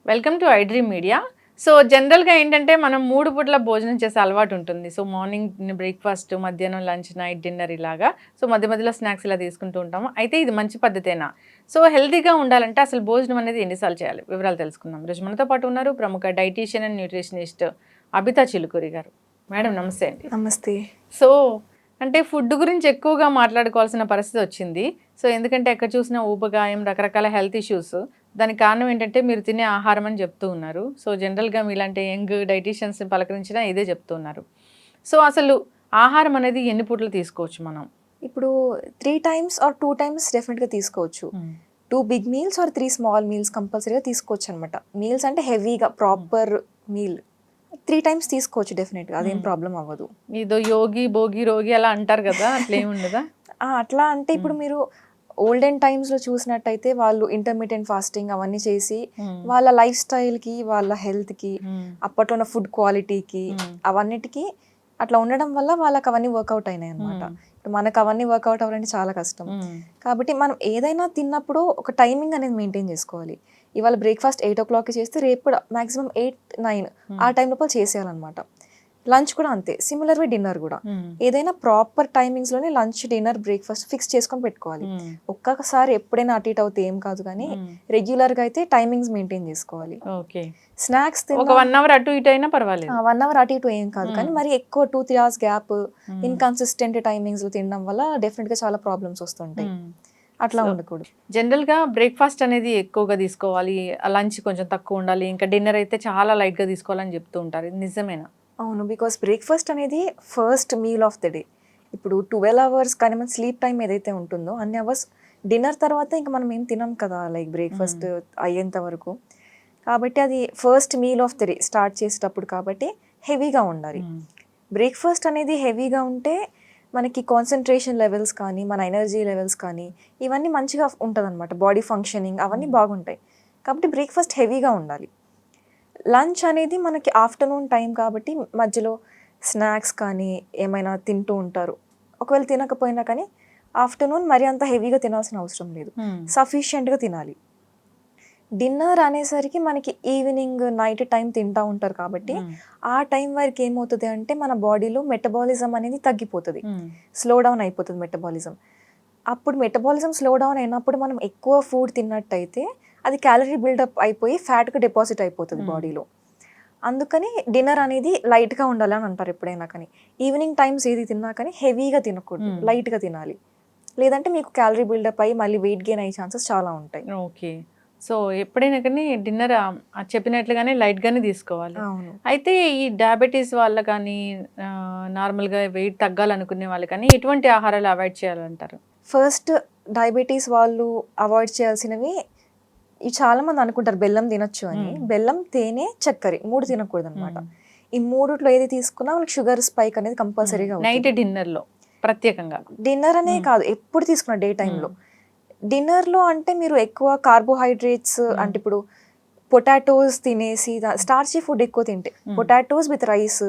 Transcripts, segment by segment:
Welcome to iDream media. So జనరల్గా ఏంటంటే మనం 3 పూట్ల భోజనం చేసే అలవాటు ఉంటుంది. సో మార్నింగ్ బ్రేక్ఫాస్ట్, మధ్యాహ్నం లంచ్, నైట్ డిన్నర్ ఇలాగా. సో మధ్య మధ్యలో స్నాక్స్ ఇలా తీసుకుంటూ ఉంటాము. అయితే ఇది మంచి పద్ధతేనా? సో హెల్తీగా ఉండాలంటే అసలు భోజనం అనేది ఎన్నిసార్లు చేయాలి? వివరాలు తెలుసుకుందాం. ఈరోజు మనతో పాటు ఉన్నారు ప్రముఖ dietitian and nutritionist Abitha Chilukuri గారు. మేడం నమస్తే అండి. నమస్తే. సో అంటే ఫుడ్ గురించి ఎక్కువగా మాట్లాడుకోవాల్సిన పరిస్థితి వచ్చింది. సో ఎందుకంటే ఎక్కడ చూసినా ఊబకాయం, రకరకాల హెల్త్ ఇష్యూస్. దానికి కారణం ఏంటంటే మీరు తినే ఆహారం అని చెప్తూ ఉన్నారు. సో జనరల్గా మీలాంటి యంగ్ డైటీషియన్స్ పలకరించినా ఇదే చెప్తూ ఉన్నారు. సో అసలు ఆహారం అనేది ఎన్ని పూటలు తీసుకోవచ్చు మనం? ఇప్పుడు 3 టైమ్స్ ఆర్ 2 టైమ్స్ డెఫినెట్గా తీసుకోవచ్చు. 2 big meals or 3 small meals కంపల్సరీగా తీసుకోవచ్చు అనమాట. మీల్స్ అంటే హెవీగా ప్రాపర్ మీల్ 3 టైమ్స్ తీసుకోవచ్చు డెఫినెట్గా, అదేం ప్రాబ్లం అవ్వదు. ఏదో యోగి భోగి రోగి అలా అంటారు కదా, అట్లా ఏమి ఉండదా? అట్లా అంటే ఇప్పుడు మీరు ఓల్డెన్ టైమ్స్లో చూసినట్టయితే వాళ్ళు ఇంటర్మీడియట్ ఫాస్టింగ్ అవన్నీ చేసి వాళ్ళ లైఫ్ స్టైల్కి, వాళ్ళ హెల్త్కి, అప్పట్లో ఉన్న ఫుడ్ క్వాలిటీకి అవన్నిటికీ అట్లా ఉండడం వల్ల వాళ్ళకి అవన్నీ వర్కౌట్ అయినాయి అనమాట. ఇప్పుడు మనకు అవన్నీ వర్కౌట్ అవ్వాలంటే చాలా కష్టం. కాబట్టి మనం ఏదైనా తిన్నప్పుడు ఒక టైమింగ్ అనేది మెయింటైన్ చేసుకోవాలి. ఇవాళ బ్రేక్ఫాస్ట్ 8 o'clock చేస్తే రేపు మాక్సిమం 8-9 ఆ టైం లోపల చేసేయాలన్నమాట. లంచ్ కూడా అంతే, సిమిలర్గా డిన్నర్ కూడా ఏదైనా ప్రాపర్ టైమింగ్స్లోనే లంచ్, డిన్నర్, బ్రేక్ఫాస్ట్ ఫిక్స్ చేసుకొని పెట్టుకోవాలి. ఒక్కసారి ఎప్పుడైనా అటు ఇటు అవుతే ఏం కాదు, కానీ రెగ్యులర్గా అయితే టైమింగ్స్ మెయింటైన్ చేసుకోవాలి. ఓకే. స్నాక్స్ ఒక 1 అవర్ అటు ఇటు అయినా పర్వాలేదు. 1 అవర్ అటు ఇటు ఏం కాదు, కానీ మరి ఎక్కువ 2-3 hours గ్యాప్, ఇన్కన్సిస్టెంట్ టైమింగ్స్ తినడం వల్ల డెఫినెట్గా చాలా ప్రాబ్లమ్స్ వస్తుంటాయి. అట్లా ఉండకూడదు. జనరల్గా బ్రేక్ఫాస్ట్ అనేది ఎక్కువగా తీసుకోవాలి, లంచ్ కొంచెం తక్కువ ఉండాలి, ఇంకా డిన్నర్ అయితే చాలా లైట్గా తీసుకోవాలని చెప్తూ ఉంటారు. ఇది నిజమేనా? అవును, బికాస్ బ్రేక్ఫాస్ట్ అనేది first meal of the day. ఇప్పుడు 12 hours కానీ మన స్లీప్ టైం ఏదైతే ఉంటుందో అన్ని అవర్స్ డిన్నర్ తర్వాత ఇంకా మనం ఏం తినాం కదా, లైక్ బ్రేక్ఫాస్ట్ అయ్యేంత వరకు. కాబట్టి అది first meal of the day start చేసేటప్పుడు, కాబట్టి హెవీగా ఉండాలి. బ్రేక్ఫాస్ట్ అనేది హెవీగా ఉంటే మనకి కాన్సన్ట్రేషన్ లెవెల్స్ కానీ, మన ఎనర్జీ లెవెల్స్ కానీ ఇవన్నీ మంచిగా ఉంటుంది అనమాట. బాడీ ఫంక్షనింగ్ అవన్నీ బాగుంటాయి. కాబట్టి బ్రేక్ఫాస్ట్ హెవీగా ఉండాలి. లంచ్ అనేది మనకి ఆఫ్టర్నూన్ టైం కాబట్టి మధ్యలో స్నాక్స్ కానీ ఏమైనా తింటూ ఉంటారు. ఒకవేళ తినకపోయినా కానీ ఆఫ్టర్నూన్ మరి అంత హెవీగా తినాల్సిన అవసరం లేదు, సఫిషియెంట్గా తినాలి. డిన్నర్ అనేసరికి మనకి ఈవినింగ్, నైట్ టైం తింటూ ఉంటారు కాబట్టి ఆ టైం వరకు ఏమవుతుంది అంటే మన బాడీలో మెటబాలిజం అనేది తగ్గిపోతుంది, స్లో డౌన్ అయిపోతుంది మెటబాలిజం. అప్పుడు మెటబాలిజం స్లో డౌన్ అయినప్పుడు మనం ఎక్కువ ఫుడ్ తిన్నట్టయితే అది క్యాలరీ బిల్డప్ అయిపోయి ఫ్యాట్గా డిపాజిట్ అయిపోతుంది బాడీలో. అందుకని డిన్నర్ అనేది లైట్గా ఉండాలి అని అంటారు ఎప్పుడైనా కానీ. ఈవినింగ్ టైమ్స్ ఏది తిన్నా కానీ హెవీగా తినకూడదు, లైట్గా తినాలి. లేదంటే మీకు క్యాలరీ బిల్డప్ అయ్యి మళ్ళీ వెయిట్ గెయిన్ అయ్యే ఛాన్సెస్ చాలా ఉంటాయి. ఓకే. సో ఎప్పుడైనా కానీ డిన్నర్ చెప్పినట్లుగానే లైట్గానే తీసుకోవాలి. అవును. అయితే ఈ డయాబెటీస్ వాళ్ళ కానీ, నార్మల్గా వెయిట్ తగ్గాలనుకునే వాళ్ళు కానీ ఎటువంటి ఆహారాలు అవాయిడ్ చేయాలంటారు? ఫస్ట్ డయాబెటీస్ వాళ్ళు అవాయిడ్ చేయాల్సినవి, ఇవి చాలా మంది అనుకుంటారు బెల్లం తినొచ్చు అని. బెల్లం, తేనె, చక్కెర 3 తినకూడదు అనమాట. ఈ 3లో ఏది తీసుకున్నా మనకి షుగర్ స్పైక్ అనేది కంపల్సరీగా. నైట్ డిన్నర్లో ప్రత్యేకంగా డిన్నర్ అనే కాదు, ఎప్పుడు తీసుకున్న డే టైంలో. డిన్నర్లో అంటే మీరు ఎక్కువ కార్బోహైడ్రేట్స్ అంటే ఇప్పుడు పొటాటోస్ తినేసి స్టార్చీ ఫుడ్ ఎక్కువ తింటే, పొటాటోస్ విత్ రైస్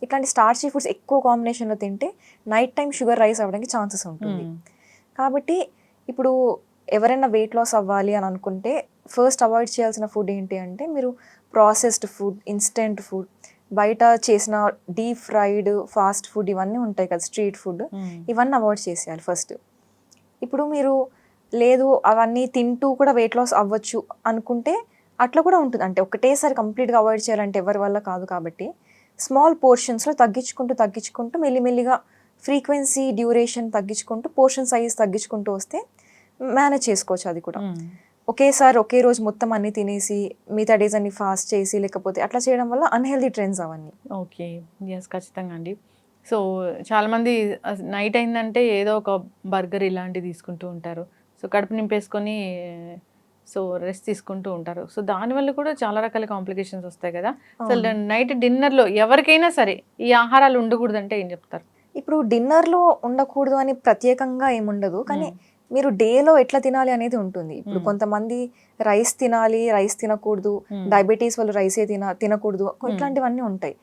ఇట్లాంటి స్టార్చీ ఫుడ్స్ ఎక్కువ కాంబినేషన్లో తింటే నైట్ టైం షుగర్ రైస్ అవ్వడానికి ఛాన్సెస్ ఉంటుంది. కాబట్టి ఇప్పుడు ఎవరైనా వెయిట్ లాస్ అవ్వాలి అని అనుకుంటే ఫస్ట్ అవాయిడ్ చేయాల్సిన ఫుడ్ ఏంటి అంటే, మీరు ప్రాసెస్డ్ ఫుడ్, ఇన్స్టెంట్ ఫుడ్, బయట చేసిన డీప్ ఫ్రైడ్ ఫాస్ట్ ఫుడ్ ఇవన్నీ ఉంటాయి కదా, స్ట్రీట్ ఫుడ్, ఇవన్నీ అవాయిడ్ చేసేయాలి ఫస్ట్. ఇప్పుడు మీరు లేదు అవన్నీ తింటూ కూడా వెయిట్ లాస్ అవ్వచ్చు అనుకుంటే అట్లా కూడా ఉంటుంది. అంటే ఒకటేసారి కంప్లీట్గా అవాయిడ్ చేయాలంటే ఎవరి వల్ల కాదు. కాబట్టి స్మాల్ పోర్షన్స్లో తగ్గించుకుంటూ మెల్లిమెల్లిగా ఫ్రీక్వెన్సీ, డ్యూరేషన్ తగ్గించుకుంటూ, పోర్షన్ సైజ్ తగ్గించుకుంటూ వస్తే మేనేజ్ చేసుకోవచ్చు. అది కూడా ఒకేసారి ఒకే రోజు మొత్తం అన్ని తినేసి మిగతా డేస్ అన్ని ఫాస్ట్ చేసి లేకపోతే అట్లా చేయడం వల్ల అన్హెల్దీ ట్రెండ్స్ అవన్నీ. ఓకే, ఎస్, ఖచ్చితంగా అండి. సో చాలామంది నైట్ అయిందంటే ఏదో ఒక బర్గర్ ఇలాంటివి తీసుకుంటూ ఉంటారు. సో కడుపు నింపేసుకొని సో రెస్ట్ తీసుకుంటూ ఉంటారు. సో దానివల్ల కూడా చాలా రకాల కాంప్లికేషన్స్ వస్తాయి కదా. అసలు నైట్ డిన్నర్లో ఎవరికైనా సరే ఈ ఆహారాలు ఉండకూడదు అంటే ఏం చెప్తారు? ఇప్పుడు డిన్నర్లో ఉండకూడదు అని ప్రత్యేకంగా ఏముండదు, కానీ మీరు డేలో ఎట్లా తినాలి అనేది ఉంటుంది. ఇప్పుడు కొంతమంది రైస్ తినాలి, రైస్ తినకూడదు, డయాబెటీస్ వాళ్ళు రైసే తినకూడదు, ఇట్లాంటివన్నీ ఉంటాయి.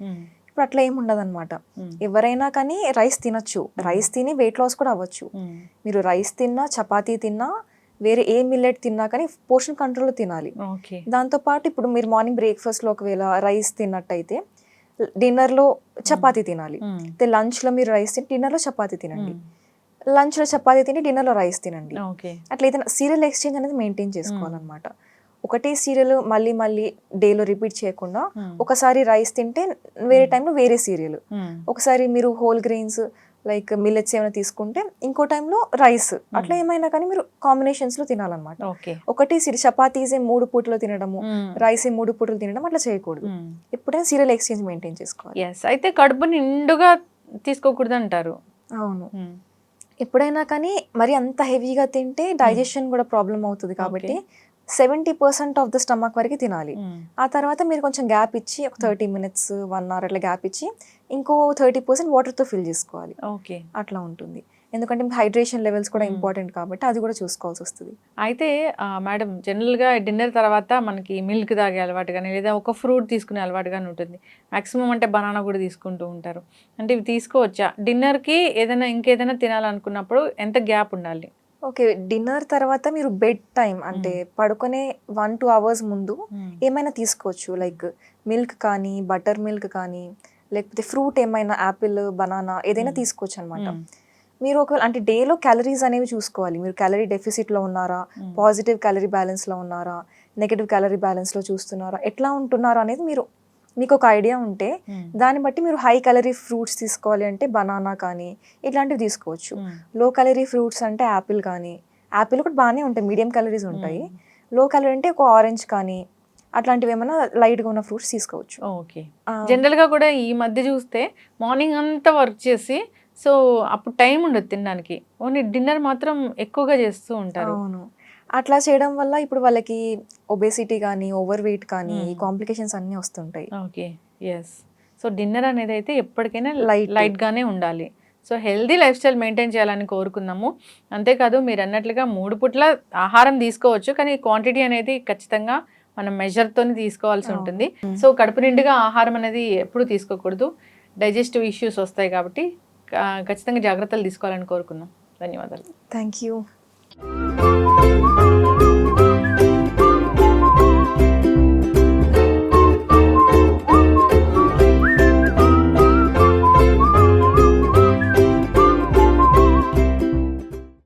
ఇప్పుడు అట్లా ఏమి ఉండదు అనమాట. ఎవరైనా కానీ రైస్ తినచ్చు, రైస్ తిని వెయిట్ లాస్ కూడా అవ్వచ్చు. మీరు రైస్ తిన్నా, చపాతీ తిన్నా వేరే ఏ మిల్లెట్ తిన్నా కానీ పోర్షన్ కంట్రోల్లో తినాలి. ఓకే. దాంతోపాటు ఇప్పుడు మీరు మార్నింగ్ బ్రేక్ఫాస్ట్లో ఒకవేళ రైస్ తిన్నట్టయితే డిన్నర్లో చపాతీ తినాలి. అయితే లంచ్లో మీరు రైస్ తిని డిన్నర్లో చపాతీ తినండి. లంచ్లో చపాతీ తిని డిన్నర్లో రైస్ తినండి. ఓకే. అట్లా ఏదైనా సీరియల్ ఎక్స్చేంజ్ అనేది మెయింటైన్ చేసుకోవాలన్నమాట. ఒకటే సీరియల్ మళ్ళీ మళ్ళీ డేలో రిపీట్ చేయకుండా ఒకసారి రైస్ తింటే వేరే టైంలో వేరే సీరియల్, ఒకసారి మీరు హోల్ గ్రెయిన్స్ లైక్ మిల్లెట్స్ ఏమైనా తీసుకుంటే ఇంకో టైంలో రైస్, అట్లా ఏమైనా కానీ మీరు కాంబినేషన్స్ లో తినాలన్నమాట. ఒకటి చపాతీసే 3 పూటలు తినడము, రైస్ 3 పూటలు తినడం అట్లా చేయకూడదు. ఎప్పుడైనా సీరియల్ ఎక్స్చేంజ్ మెయింటైన్ చేసుకోవాలి. అయితే కడుపు నిండుగా తీసుకోకూడదు అంటారు. అవును, ఎప్పుడైనా కానీ మరి అంత హెవీగా తింటే డైజెషన్ కూడా ప్రాబ్లం అవుతుంది కాబట్టి 70% ఆఫ్ ద స్టమక్ వరకు తినాలి. ఆ తర్వాత మీరు కొంచెం గ్యాప్ ఇచ్చి ఒక 30 minutes 1 hour అట్లా గ్యాప్ ఇచ్చి ఇంకో 30% వాటర్తో ఫిల్ చేసుకోవాలి. ఓకే, అట్లా ఉంటుంది. ఎందుకంటే హైడ్రేషన్ లెవెల్స్ కూడా ఇంపార్టెంట్ కాబట్టి అది కూడా చూసుకోవాల్సి వస్తుంది. అయితే మేడం, జనరల్గా డిన్నర్ తర్వాత మనకి మిల్క్ తాగే అలవాటు కానీ లేదా ఒక ఫ్రూట్ తీసుకునే అలవాటు కానీ ఉంటుంది. మ్యాక్సిమం అంటే బనానా కూడా తీసుకుంటూ ఉంటారు. అంటే ఇవి తీసుకోవచ్చా? డిన్నర్కి ఏదైనా ఇంకేదైనా తినాలనుకున్నప్పుడు ఎంత గ్యాప్ ఉండాలి? ఓకే, డిన్నర్ తర్వాత మీరు బెడ్ టైం అంటే పడుకునే 1-2 hours ముందు ఏమైనా తీసుకోవచ్చు. లైక్ మిల్క్ కానీ బటర్ మిల్క్ కానీ లేకపోతే ఫ్రూట్ ఏమైనా యాపిల్ బనానా ఏదైనా తీసుకోవచ్చు అనమాట. మీరు ఒకవేళ అంటే డేలో క్యాలరీస్ అనేవి చూసుకోవాలి. మీరు క్యాలరీ డెఫిసిట్లో ఉన్నారా, పాజిటివ్ క్యాలరీ బ్యాలెన్స్లో ఉన్నారా, నెగటివ్ క్యాలరీ బ్యాలెన్స్లో చూస్తున్నారా, ఎట్లా ఉంటున్నారా అనేది మీకు ఒక ఐడియా ఉంటే దాన్ని బట్టి మీరు హై క్యాలరీ ఫ్రూట్స్ తీసుకోవాలి అంటే బనానా కానీ ఇట్లాంటివి తీసుకోవచ్చు. లో క్యాలరీ ఫ్రూట్స్ అంటే యాపిల్ కానీ, యాపిల్ కూడా బాగానే ఉంటాయి, మీడియం క్యాలరీస్ ఉంటాయి. లో క్యాలరీ అంటే ఒక ఆరెంజ్ కానీ అట్లాంటివి ఏమైనా లైట్గా ఉన్న ఫ్రూట్స్ తీసుకోవచ్చు. ఓకే. జనరల్గా కూడా ఈ మధ్య చూస్తే మార్నింగ్ అంతా వర్క్ చేసి సో అప్పుడు టైం ఉండదు తినడానికి, ఓన్లీ డిన్నర్ మాత్రం ఎక్కువగా చేస్తూ ఉంటారు. అవును, అట్లా చేయడం వల్ల ఇప్పుడు వాళ్ళకి ఒబేసిటీ కానీ ఓవర్ వెయిట్ కానీ ఈ కాంప్లికేషన్స్ అన్నీ వస్తుంటాయి. Okay, yes. సో డిన్నర్ అనేది అయితే ఎప్పటికైనా లైట్గానే ఉండాలి. So healthy life style maintain చేయాలని కోరుకుందాము. అంతేకాదు మీరు అన్నట్లుగా 3 పూట్ల ఆహారం తీసుకోవచ్చు, కానీ క్వాంటిటీ అనేది ఖచ్చితంగా మనం మెజర్తోని తీసుకోవాల్సి ఉంటుంది. సో కడుపు నిండుగా ఆహారం అనేది ఎప్పుడు తీసుకోకూడదు, డైజెస్టివ్ ఇష్యూస్ వస్తాయి కాబట్టి ఖచ్చితంగా జాగ్రత్తలు తీసుకోవాలని కోరుకుందాం. ధన్యవాదాలు. Thank you.